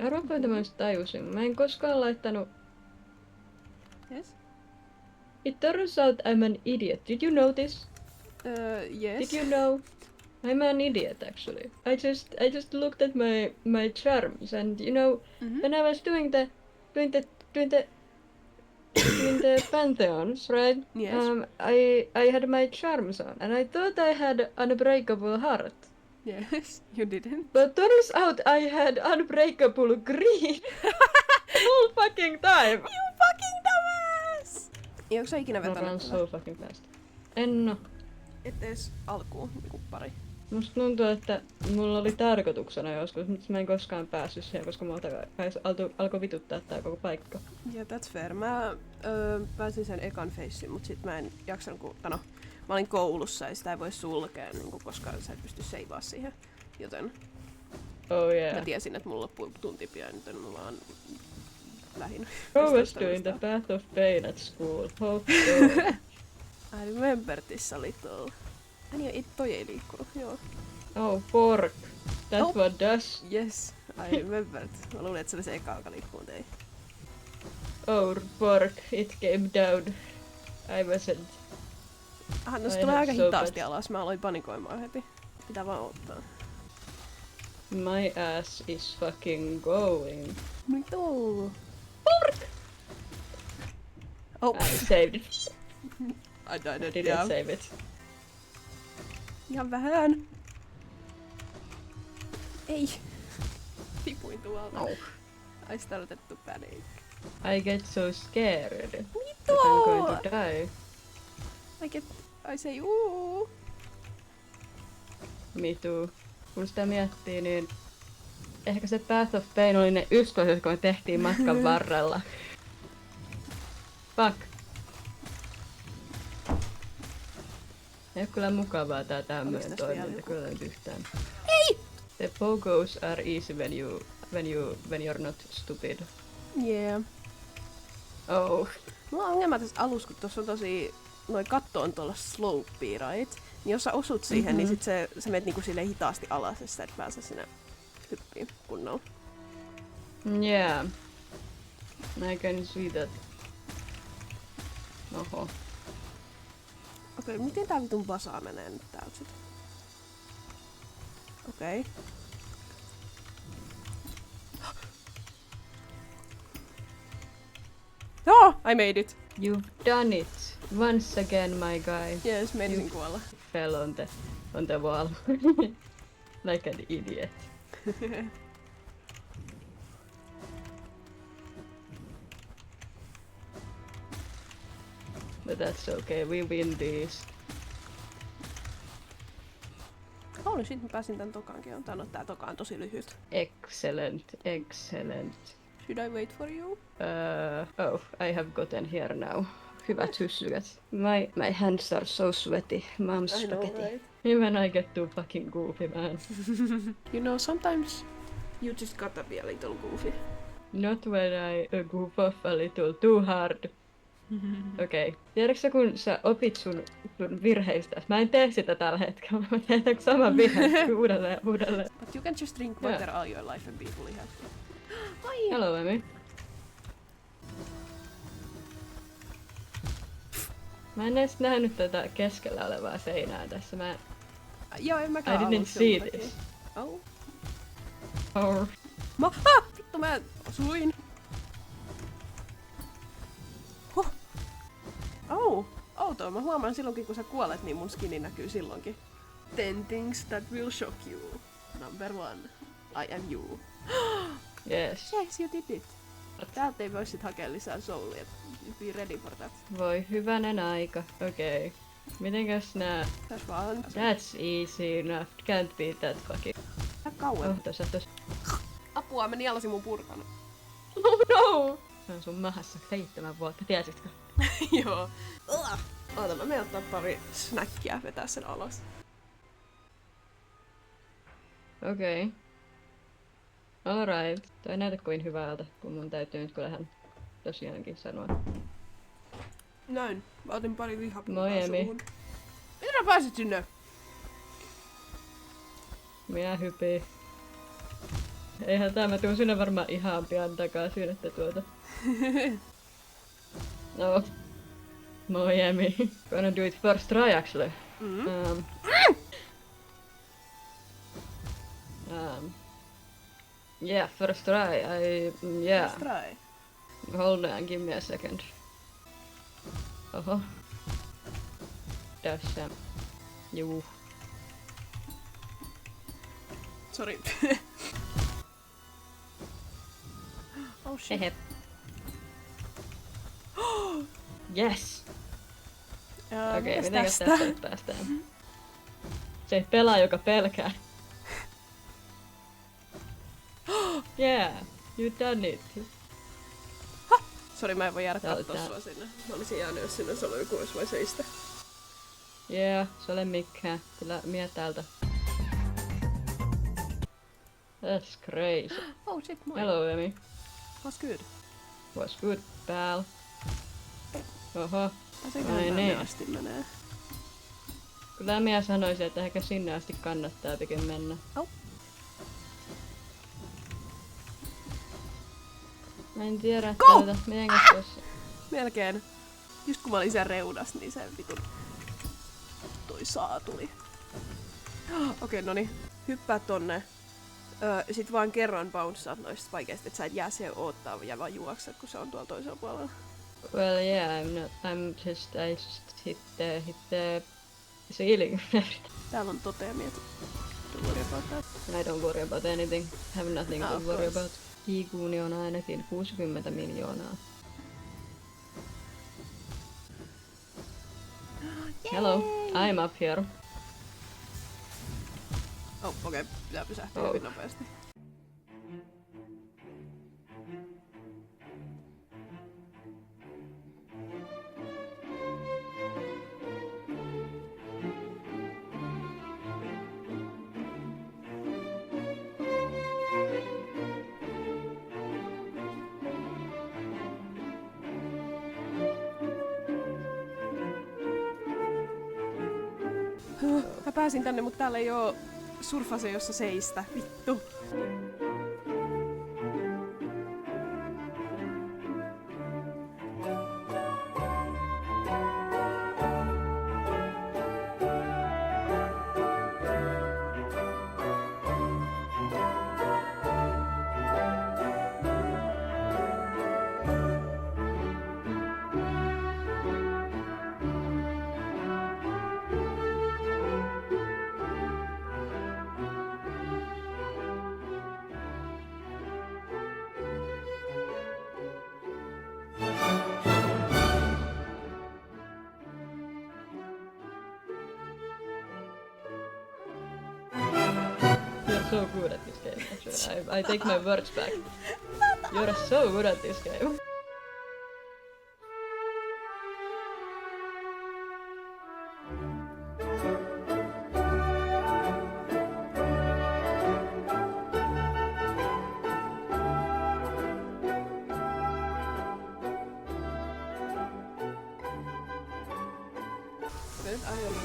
Arvaanko, että mä just tajusin. Mä en koskaan laittanut... Yes? It turns out I'm an idiot. Did you know this? Yes. Did you know? I'm an idiot actually. I just looked at my charms and you know when I was doing the pantheons, right? Yes. I had my charms on and I thought I had unbreakable heart. Yes, you didn't. But turns out I had unbreakable greed. The whole fucking time. You fucking dumbass! Onko sä ikinä Mä vetänyt run tätä? so fucking fast. En oo. Et ees alkuun niinku pari. Musta tuntuu, että mulla oli tarkoituksena joskus, mutta mä en koskaan päässyt siihen, koska mulla alkoi vituttaa tää koko paikka. Yeah, that's fair. Mä pääsin sen ekan feissin, mut sit mä en jaksanut, mä olin koulussa ja sitä ei voi sulkea, niinku, koska sä et pysty seivaa siihen. Joten Oh mä yeah. tiesin, että mulla loppui tunti pian, joten mä vaan lähdin. Who was doing the path of pain at school? Oh, I remember this a little. Ai toi ei liikkunut, joo. oh pork. That's Oh. what does. Yes, I remembered. Mä luulin, että se oli se eka, joka liikkuu, mutta ei. Oh pork, it came down. I wasn't. No se I tulee have aika so hitaasti bad. alas, mä aloin panikoimaan heti. Pitää vaan ottaa. My ass is fucking going. Mitä? Pork! Oh, I saved it. I died I didn't yeah. save it. Ihan vähän. Ei. Tipuin tuolta. Oh. I started to panic. I get so scared that Mitä? I'm going to die. I say uuu. Me too. Kun sitä miettii, niin ehkä se Path of Pain oli ne ykköset, jotka me tehtiin matkan varrella. Fuck. Ei oo kyllä mukavaa tää tämmönen Oliks tässä vielä toiminta joku? kyllä nyt yhtään. Ei! The pogos are easy when you're not stupid. Yeah. Oh. Mulla on ongelma tässä alussa, kun tuossa on tosi... Noi katto on tuolla slopea, right? Niin jos sä osut siihen, niin sit sä menet niinku silleen hitaasti alas, ja sä et pääse sinne hyppiin kunnolla. Yeah. I can see that. Oho. Okei, miten tää vitun vasaa menee nyt täältä sit? Okei. Oh, I made it! You've done it. Once again, my guy. Yes, meinasin kuolla. Fell on the wall. Like an idiot. But that's okay, we win these. Holy shit, mä pääsin tän tokaankin. Tää toka on tosi lyhyt. Excellent, excellent. Should I wait for you? Oh, I have gotten here now. Hyvät hyssykät. My hands are so sweaty. Mom's I know, spaghetti. right? Even I get too fucking goofy, man. You know, sometimes you just gotta be a little goofy. Not when I goof off a little too hard. Okei. Okay. Tiedätkö kun sä opit sun virheistä? Mä en tee sitä tällä hetkellä. Mä teen saman virheen uudelleen. But you can just drink water all your life and be fully healthy. Ai! Hello, Emi. Mä en edes nähnyt tätä keskellä olevaa seinää tässä. Joo, en I mäkään didn't aluksi see sen takia. this. Oh. Oh. Vittu mä osuin! Huh. Oh! Outoa, mä huomaan silloinkin kun sä kuolet, niin mun skini näkyy silloinkin. 10 things that will shock you. Number 1. I am you. Yes. Yes, you did it. Täältä ei voi sit hakea lisää soulia. Be ready for that. Voi hyvänen aika. Okei. Okay. Mitenkäs nää... Tässä vaan. That's easy enough. Can't be that fucking... Kauan. Oh, tässä. Apua, mä nielasin mun purkan. Oh no! Se on sun mahassa 7 vuotta, tiesitkö? Joo. Oota, mä menen ottaa pari snäkkiä, vetää sen alas. Okei. Okay. Alright. Toi ei näytä kovin hyvältä, kun mun täytyy nyt kyllähän tosiaankin sanoa. Näin. Mä otin pari lihapulaa Moi, Emi. suuhun. Miten sä pääsit sinne? Minä hypin. Eihän tää, mä tuun sinne varmaan ihan pian takaisin, että No. Moi Emi. Gonna do it first try actually. Yeah, first try. Yeah. Let's try. Hold on, give me a second. Oho. Tässä. Juu. Sorry. Oh shit. Hehe. Yes! Okei, mitenkäs tästä nyt päästään? Se pelaa, joka pelkää. Yeah, you done it. Sori, mä en voi jäädä kattoo sua sinne. Mä olisin jäänyt, jos sinne olisi ollut joku, jos voi seistä. Yeah, se ole mikään. Kyllä mie täältä. That's crazy. Oh shit, moi. Hello, Emi. What's good? What's good, pal? Oho. Pääsenkö tänne asti menee? Kyllä minä sanoisin, että ehkä sinne asti kannattaa pikin mennä. Oh. Mä en tiedä, että mitenkäs tossa... Melkein. Just kun mä olin siellä reunas, niin se vitun toi saa tuli. Okei, noni. Hyppää tonne. Sit vaan kerran bounceat noista vaikeasti, että sä et jää siihen oottaa ja vaan juokset, kun se on tuolla toisella puolella. Well, yeah, I just hit the ceiling. Täällä on toteamia. Don't worry about that. I don't worry about anything. Have nothing to worry course. about. Kiikuuni on ainakin 60 miljoonaa. Hello, I'm up here. Oh, okei. Pitää pysähtyä hyvin nopeasti. Mä pääsin tänne, mutta täällä ei oo surfase, jossa seistä. Vittu. You're so good at this game, actually. I take my words back. You're so good at this game.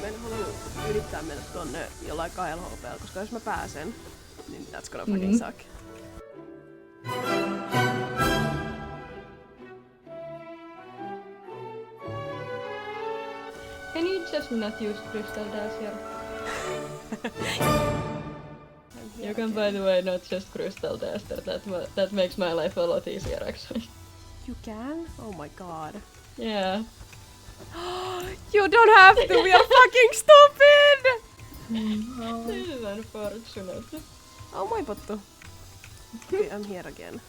Mä en halua yrittää mennä tonne jollain 2 HP:llä, koska jos mä pääsen, niin that's gonna fucking suck. Can you just not use crystal dash here? You can, by the way, not just crystal dash. That makes my life a lot easier, actually. You can? Oh my god. Yeah. You don't have to, we are fucking stupid! This is unfortunate. Oh moi pottu. Okay, I'm here again.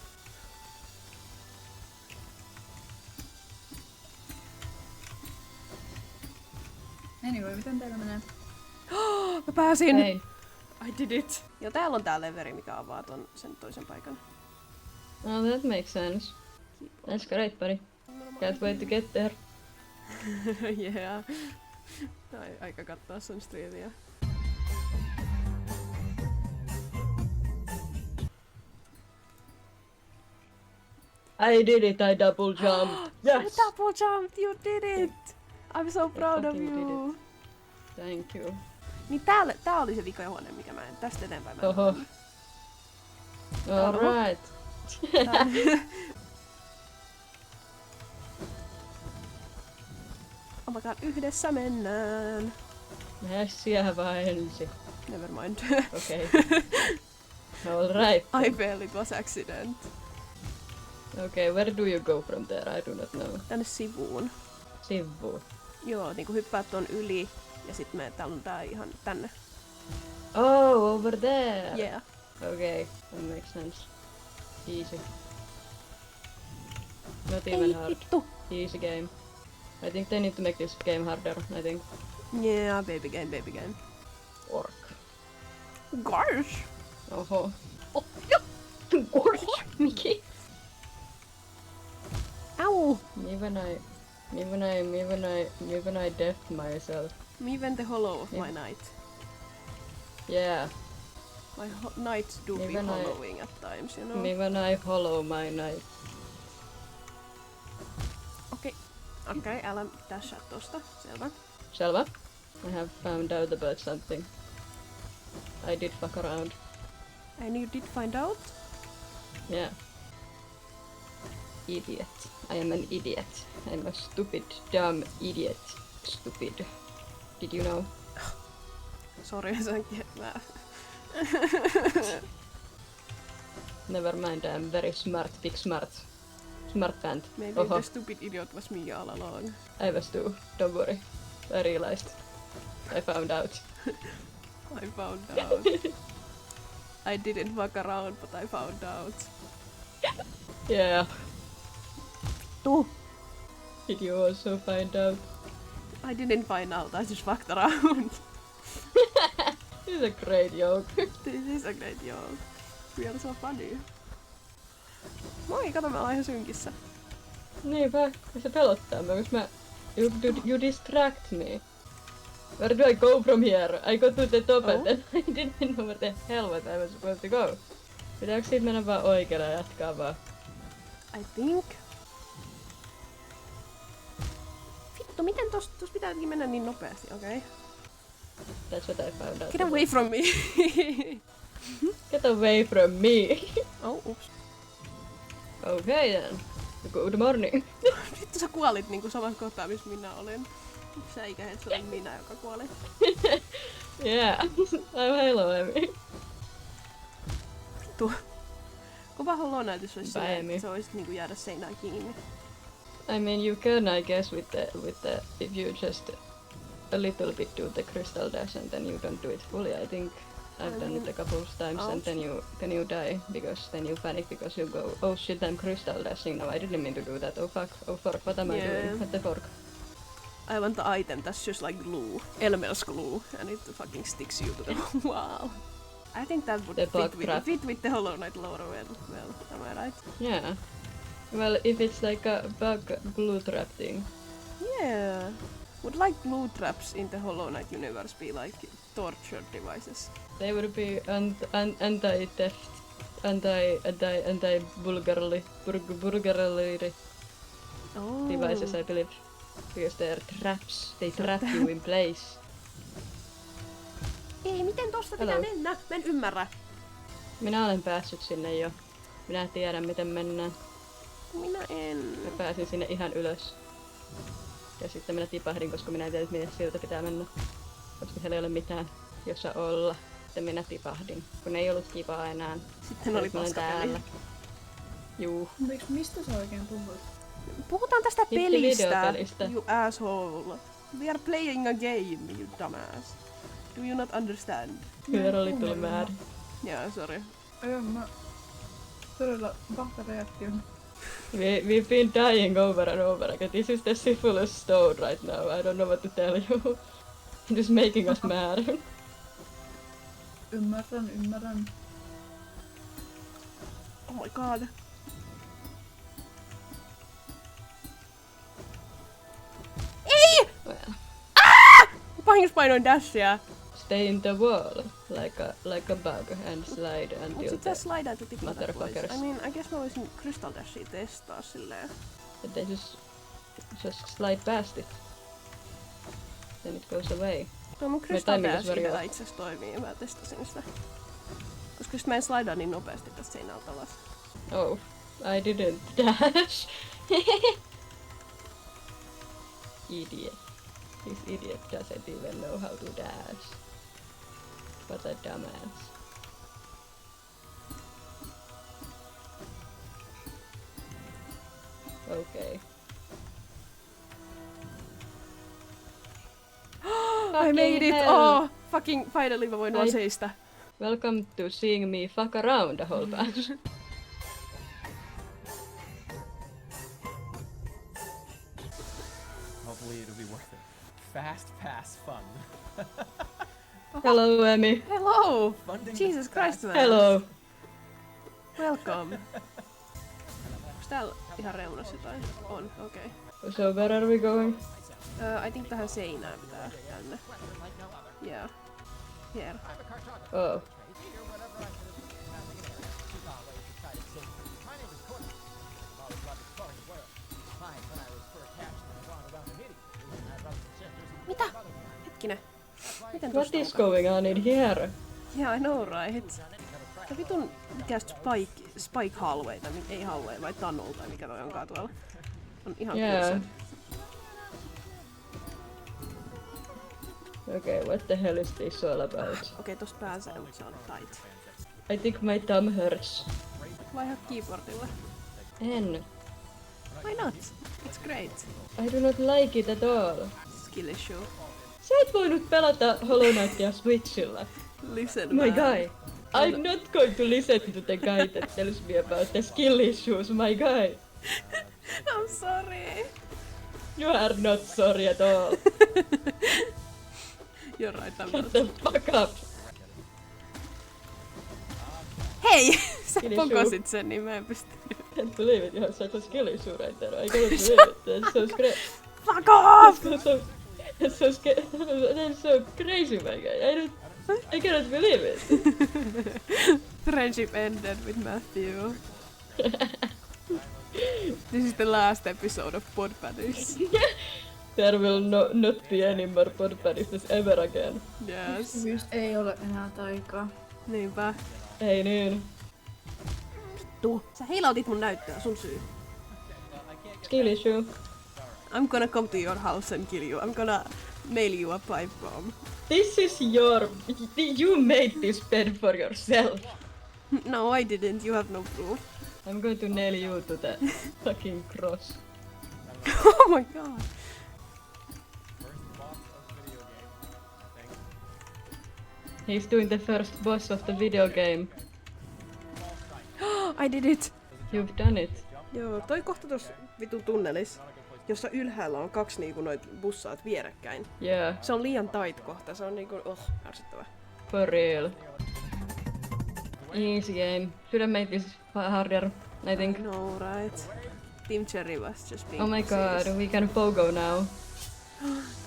Anyway, miten teillä menee? Mä pääsin! Hey. I did it! Ja täällä on tää leveri, mikä avaa sen toisen paikan. Oh, that makes sense. That's great, buddy. Can't wait to get there. Yeah. Aika katsoa sun striimiä. I did it, I double jumped. You Yes! double jumped, you did it! I'm so proud of fucking you. Thank you. Niin tää oli se vikahuone, mikä mä en tästä eteenpäin mä en Oho. oon. Alright. Oh my god, yhdessä mennään. Mässiä vai ensi? Never mind. Okei. Alright. I felt it was accident. Okay, where do you go from there? I do not know. Tänne sivuun. Sivu. Joo, niinku hyppäät ton yli ja sit me täällä on tää ihan tänne. Oh, over there! Yeah. Okay, that makes sense. Easy. Not Ei even hard. vittu. Easy game. I think they need to make this game harder, I think. Yeah, baby game, baby game. Ork. Gosh! Oho. Oh, ja! Gosh! Miki! Au! Me when I death myself. Me went the hollow of Yeah. my night. Yeah. My nights do Me be when I- hollowing at times, you know? Me when I hollow my knife. Okei, älä dashaa tosta. Selvä. Selvä. I have found out about something. I did fuck around. And you did find out? Yeah. Idiot. I am an idiot. I'm a stupid, dumb idiot. Stupid. Did you know? Sorry, senkin. Mä... Never mind, I'm very smart, big smart. Smart band. Maybe Oho, the stupid idiot was me all along. I was too. Don't worry. I realized. I found out. I found out. I didn't fuck around, but I found out. Yeah. Tuu! Did you also find out? I didn't find out, I just fucked around. This is a great joke. This is a great joke. We are so funny. Moi, kato, me ollaan ihan synkissä. Niinpä, se pelottaa mä, koska you distract me. Where do I go from here? I go to the top and then I didn't know where the hell what I was supposed to go. Pitääkö siitä mennä vaan oikealle ja jatkaa vaan? I think. Vittu, miten tosta pitääkin mennä niin nopeasti, okei? Okay. That's what I found out. Get away from me! Get away from me! Oh, ups. Okay then. Good morning. Vittu sä kuolit niinku samassa kohtaa, missä minä olin. Sä eikä et se oli minä, joka kuoli. Yeah, I'm Halo Emmy. Vittu. Kuva Hollow Knightissa olisi Bye, silleen, Emmy. että sä voisit niinku jäädä seinään kiinni. I mean, you can, I guess, with the if you just a little bit do the crystal dash and then you don't do it fully. I think I've done it a couple of times and then you die because then you panic because you go, oh shit, I'm crystal dashing now. I didn't mean to do that. Oh fuck, oh fork, what am I doing? What the fork? I want the item that's just like glue. Elmer's glue. And it fucking sticks you to the wall. I think that would The bug trap. fit with the Hollow Knight lore well. Am I right? Yeah. Well, if it's like a bug glue trap thing. Yeah. Would like glue traps in the Hollow Knight universe be like torture devices? They would be anti-theft, anti-vulgarly Oh. devices, I believe. Because they are traps. They trap you in place. Ei, miten tosta pitää Hello. mennä? Mä en ymmärrä. Minä olen päässyt sinne jo. Minä tiedän miten mennään. Minä en. Mä pääsin sinne ihan ylös. Ja sitten minä tipahdin, koska minä en tiedä, miten siltä pitää mennä. Koska siellä ei ole mitään, jossa olla. Sitten minä tipahdin, kun ei ollut kivaa enää. Sitten oli Nyt mä olen paskapeli. täällä. Juu. Mistä sä oikein puhut? Puhutaan tästä pelistä, videopelistä. you asshole. We are playing a game, you dumbass. Do you not understand? You're a little mad. Yeah, sorry. Joo, mä todella vahva reaktio. We've been dying over and over again. This is the syphilis stone right now. I don't know what to tell you. It is making us mad. Ymmärrän. Oh my god. Ei! Well, Vahingossa painoin dashia. stay in the wall like a bug and slide Mut until sit sä slide to tip motherfuckers. I mean, I guess mä voisin Crystal Dashia testaa silleen. they just slide past it. Then it goes away. No mun Me Crystal timing is Dash very idea off. itse asiassa toimii, mä testasin sitä. Koska just mä en slidea niin nopeasti tästä seinältä alas. Oh, I didn't dash. Idiot. This idiot doesn't even know how to dash. What a dumbass. Okay. I made it! hell. Oh! Fucking finally mä voin vaan seistä. Welcome to seeing me fuck around the whole bunch. Hopefully it'll be worth it. Fast pass fun. Hello, Emmy. Hello! Funding Jesus the Christ, fast- man. Hello. Welcome. Onks täällä ihan reunassa jotain? On, okei. So where are we going? I think tähän seinään pitää tänne. Yeah. Here. Oh. Mitä? Hetkinen. Miten What tosta is mukaan? going on in here? Yeah, I know, right? Ja vitun mikä spike hallway, tai ei hallway, vai tunnel, tai mikä toi onkaan tuolla. On ihan Yeah. kuussa. Okay, what the hell is this all about? Okei, tosta pääsee, mutta se on tight. I think my thumb hurts. Vaihda keyboardille. En. Why not? It's great. I do not like it at all. Skill issue. Sä et voinut pelata Hollow Knightia Switchilla. Listen, My man. guy. I'm not going to listen to the guy that tells me about the skill issues, my guy. I'm sorry. You are not sorry at all. You're right, I'm Shut not. the fuck up. Hei! Sä Skill pokosit sen, niin mä en pysty. Can't believe it, you have such a skill issue right there. I cannot believe it. That's so Fuck off! That's so crazy, my guy. I cannot believe it. Friendship ended with Matthew. This is the last episode of Pod Buddies. There will not be any more pod buddies ever again. Yes. Ystävyys ei ole enää taikaa. Niinpä. Ei niin. Tuu. Sä heilautit mun näyttöä, sun syy. Skill issue. I'm gonna come to your house and kill you. I'm gonna mail you a pipe bomb. This is your... You made this bed for yourself. No, I didn't. You have no proof. I'm going to nail you to the fucking cross. Oh my god. He's doing the first boss of the video game. I did it! You've done it. Joo, toi kohta tossa vitun tunnelis, jossa ylhäällä on kaksi niinku noit bussaat vierekkäin. Yeah, Se on liian tight kohta, se on niinku, ärsyttävä. for real. Easy game. Should have made this harder, I think. No, right. Team Cherry was just being Oh my god, serious. we can pogo now.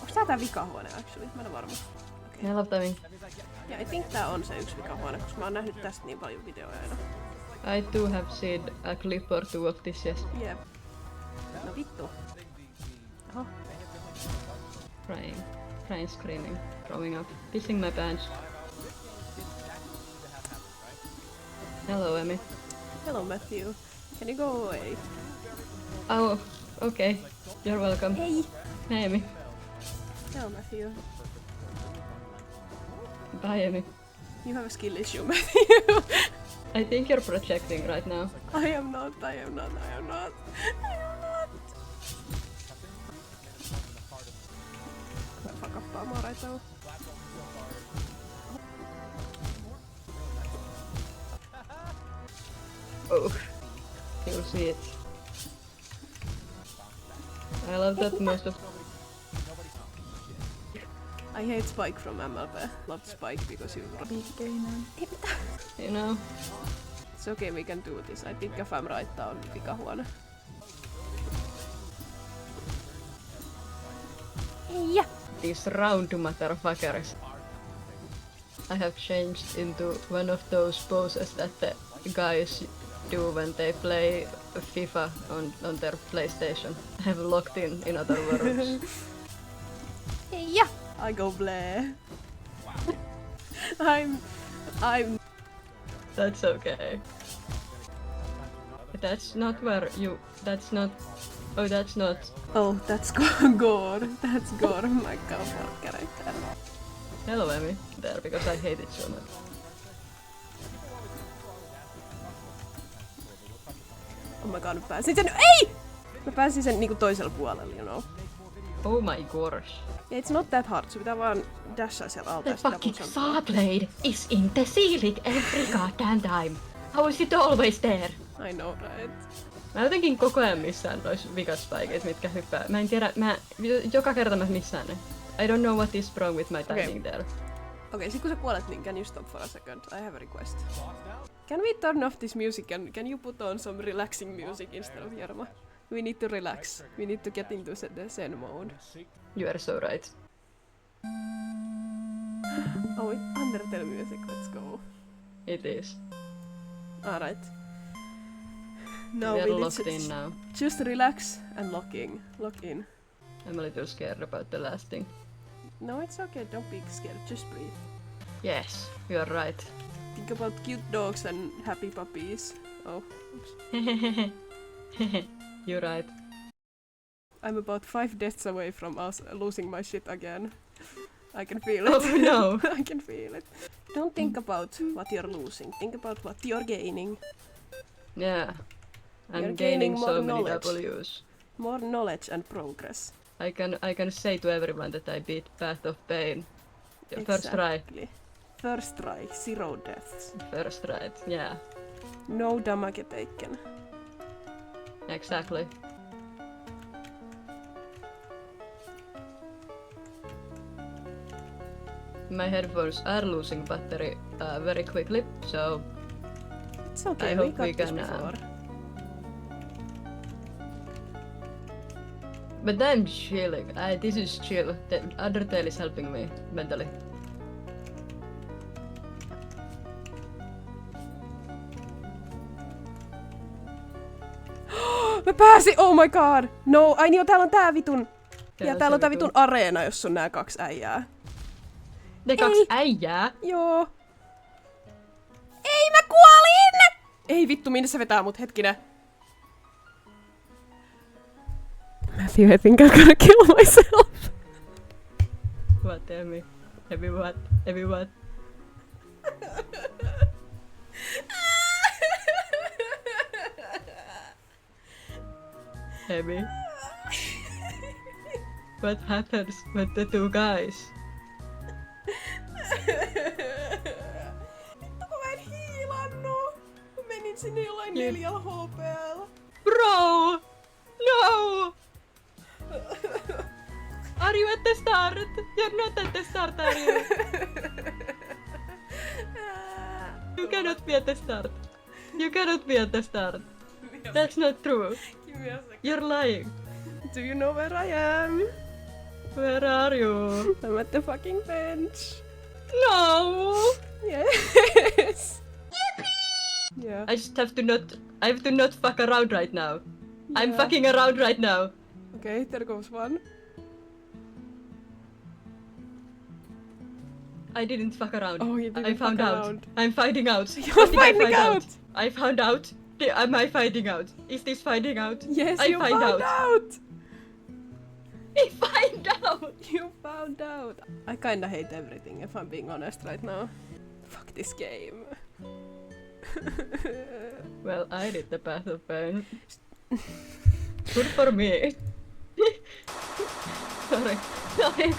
Onks tää vikahuone actually? Mä en oo varma. Okay. I love timing. Ja I think tää on se yksi vikahuone, koska mä oon nähnyt tästä niin paljon videoja aina. I too have seen a clip or two of this, yes. Jep. No vittu. Oho. Crying. Crying, screaming, throwing up, pissing my pants. Hello, Emmy. Hello Matthew. Can you go away? Oh, okay. You're welcome. Hei! Hey, Emmy. Hello Matthew. Bye, Emmy. You have a skill issue, Matthew. I think you're projecting right now. I am not. I am not. I am not. I am not. Mä fakappaamaan raitaa. Oh, you'll see it. I love that most of... I hate Spike from MLB. Loved Spike because you... Viikkeinen. You know? It's okay, we can do this. I think Fam raittaa on vikahuone. Heija! These round motherfuckers. I have changed into one of those poses that the guys do when they play FIFA on their PlayStation. I have locked in other words. Heija! I go bleh. I'm... That's okay. That's not where you... That's not... Oh, that's not... Oh, that's gore. That's gore. Michael Ford character. Hello, Emmy. There, because I hate it so much. Oh my god, mä pääsin sen... Ei! Mä pääsin sen niinku toisella puolella, you know. Oh my gosh. Yeah, it's not that hard. Sun pitää vaan dashaa sieltä alta The ja sitä fucking pusantaa. Sawblade is in the ceiling every goddamn time. How is it always there? I know, right? Mä jotenkin koko ajan missään nois vikaspaikeet, mitkä hyppää. Mä en tiedä, joka kerta mä missään ne. I don't know what is wrong with my timing there. Okay, sit kun sä kuolet, niin can you stop for a second? I have a request. Can we turn off this music and can you put on some relaxing music instead of Jarmo? We need to relax. We need to get into the zen mode. You are so right. Oh, it's Undertale music. Let's go. It is. Alright. Now We are we locked need in now. just relax and lock in. I'm a little scared about the last thing. No, it's okay. Don't be scared. Just breathe. Yes, you are right. Think about cute dogs and happy puppies. Oh, oops. You're right. I'm about 5 deaths away from us losing my shit again. I can feel it. Oh no! I can feel it. Don't think about what you're losing. Think about what you're gaining. Yeah. You're I'm gaining gaining more so many knowledge. W's. More knowledge and progress. I can say to everyone that I beat Path of Pain. First try. Exactly. First try. 0 deaths. First try. Yeah. No damage taken. Exactly. My headphones are losing battery very quickly, so It's okay. I We hope got we this can, before. but I'm chilling. This is chill. The Undertale is helping me mentally. Mä pääsin! Oh my god! No, ai niin, täällä on tää vitun... Ja Täällä täällä on se tää vitun- vitun areena, jos on nää 2 äijää. Ne 2 äijää? Joo. Ei, mä kuolin! Ei vittu, minne se vetää mut, hetkinen. Matthew, I think I'm gonna kill myself. What, Emmy? Emmy what? Emmy? What happens with the 2 guys? Vittu kun mä en hiilannu. Mä menin sinne jollain 4 HP:llä. Bro! No! Are you at the start? You're not at the start, are you? You cannot be at the start. You cannot be at the start. That's not true. Give me a second. You're lying. Do you know where I am? Where are you? I'm at the fucking bench. No! Yes. Yeah. I just have to not. I have to not fuck around right now. I'm Yeah. fucking around right now. Okay, there goes one. I didn't fuck around. Oh, you didn't I found fuck out. around. I'm finding out. You're What did I finding find out. I found out. Am I finding out? Is this finding out? Yes, I you find found out. I find out. You found out. I kinda hate everything if I'm being honest right now. Fuck this game. Well, I did the Path of Pain. Good for me. Sorry. Sorry.